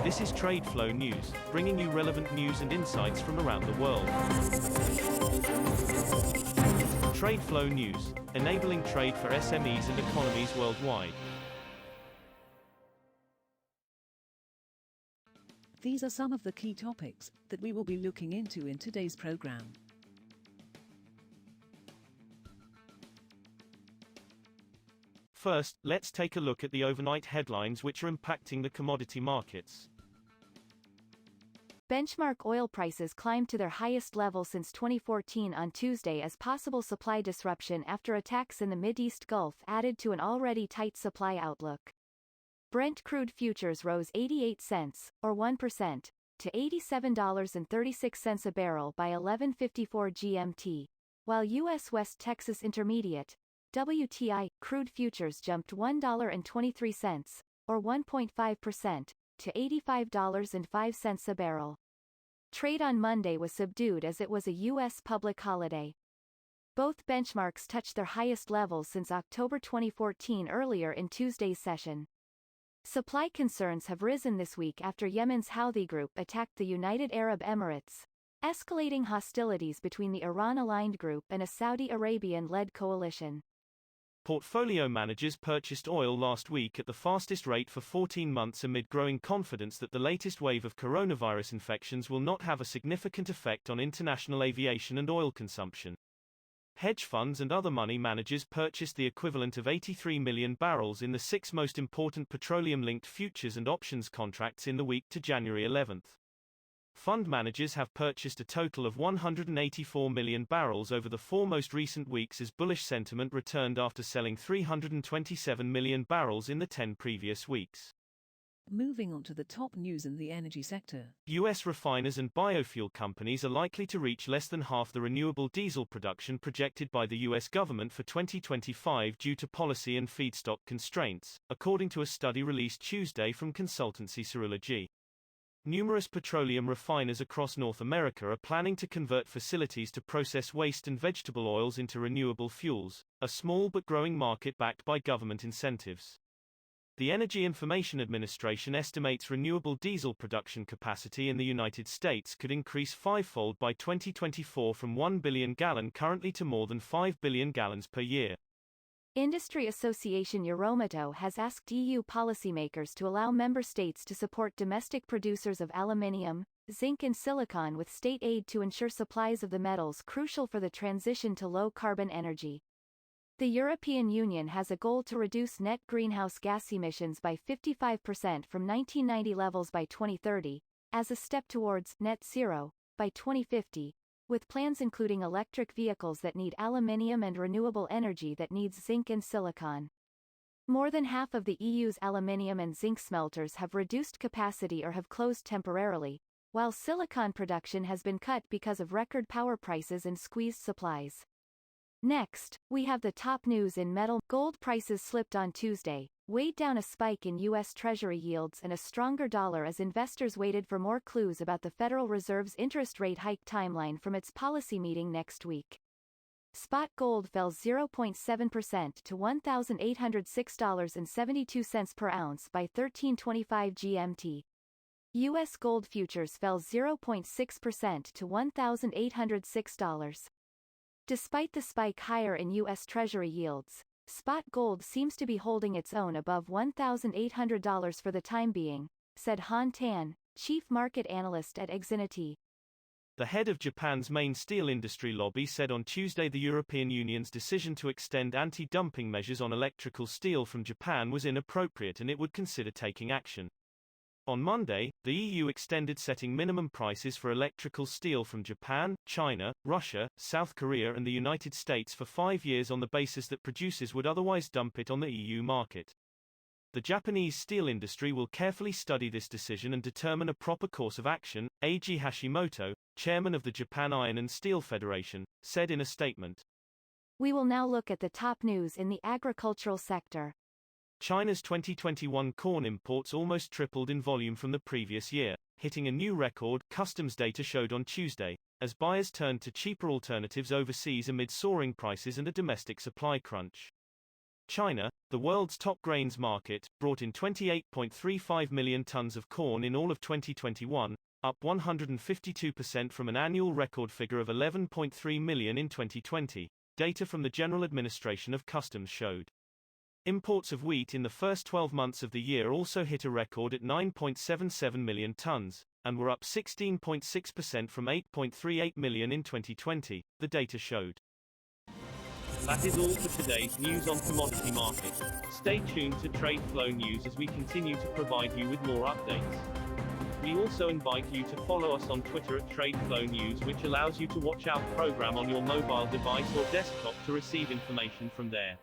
This is TradeFlow News, bringing you relevant news and insights from around the world. TradeFlow News, enabling trade for SMEs and economies worldwide. These are some of the key topics that we will be looking into in today's program. First, let's take a look at the overnight headlines which are impacting the commodity markets. Benchmark oil prices climbed to their highest level since 2014 on Tuesday as possible supply disruption after attacks in the Mideast Gulf added to an already tight supply outlook. Brent crude futures rose 88 cents, or 1%, to $87.36 a barrel by 11:54 GMT, while U.S. West Texas Intermediate, WTI, crude futures jumped $1.23, or 1.5%, to $85.05 a barrel. Trade on Monday was subdued as it was a U.S. public holiday. Both benchmarks touched their highest levels since October 2014 earlier in Tuesday's session. Supply concerns have risen this week after Yemen's Houthi group attacked the United Arab Emirates, escalating hostilities between the Iran-aligned group and a Saudi Arabian-led coalition. Portfolio managers purchased oil last week at the fastest rate for 14 months amid growing confidence that the latest wave of coronavirus infections will not have a significant effect on international aviation and oil consumption. Hedge funds and other money managers purchased the equivalent of 83 million barrels in the six most important petroleum-linked futures and options contracts in the week to January 11. Fund managers have purchased a total of 184 million barrels over the four most recent weeks as bullish sentiment returned after selling 327 million barrels in the 10 previous weeks. Moving on to the top news in the energy sector. U.S. refiners and biofuel companies are likely to reach less than half the renewable diesel production projected by the U.S. government for 2025 due to policy and feedstock constraints, according to a study released Tuesday from consultancy Cerulogii. Numerous petroleum refiners across North America are planning to convert facilities to process waste and vegetable oils into renewable fuels, a small but growing market backed by government incentives. The Energy Information Administration estimates renewable diesel production capacity in the United States could increase fivefold by 2024 from 1 billion gallon currently to more than 5 billion gallons per year. Industry association Euromoto has asked EU policymakers to allow member states to support domestic producers of aluminium, zinc and silicon with state aid to ensure supplies of the metals crucial for the transition to low-carbon energy. The European Union has a goal to reduce net greenhouse gas emissions by 55% from 1990 levels by 2030, as a step towards net zero by 2050. With plans including electric vehicles that need aluminium and renewable energy that needs zinc and silicon. More than half of the EU's aluminium and zinc smelters have reduced capacity or have closed temporarily, while silicon production has been cut because of record power prices and squeezed supplies. Next, we have the top news in metal. Gold prices slipped on Tuesday, weighed down a spike in U.S. Treasury yields and a stronger dollar as investors waited for more clues about the Federal Reserve's interest rate hike timeline from its policy meeting next week. Spot gold fell 0.7% to $1,806.72 per ounce by 13:25 GMT. U.S. gold futures fell 0.6% to $1,806. Despite the spike higher in U.S. Treasury yields, spot gold seems to be holding its own above $1,800 for the time being, said Han Tan, chief market analyst at Exinity. The head of Japan's main steel industry lobby said on Tuesday the European Union's decision to extend anti-dumping measures on electrical steel from Japan was inappropriate and it would consider taking action. On Monday, the EU extended setting minimum prices for electrical steel from Japan, China, Russia, South Korea and the United States for 5 years on the basis that producers would otherwise dump it on the EU market. The Japanese steel industry will carefully study this decision and determine a proper course of action, Eiji Hashimoto, chairman of the Japan Iron and Steel Federation, said in a statement. We will now look at the top news in the agricultural sector. China's 2021 corn imports almost tripled in volume from the previous year, hitting a new record, customs data showed on Tuesday, as buyers turned to cheaper alternatives overseas amid soaring prices and a domestic supply crunch. China, the world's top grains market, brought in 28.35 million tons of corn in all of 2021, up 152% from an annual record figure of 11.3 million in 2020, data from the General Administration of Customs showed. Imports of wheat in the first 12 months of the year also hit a record at 9.77 million tons, and were up 16.6% from 8.38 million in 2020, the data showed. That is all for today's news on commodity markets. Stay tuned to TradeFlow News as we continue to provide you with more updates. We also invite you to follow us on Twitter at TradeFlow News, which allows you to watch our program on your mobile device or desktop to receive information from there.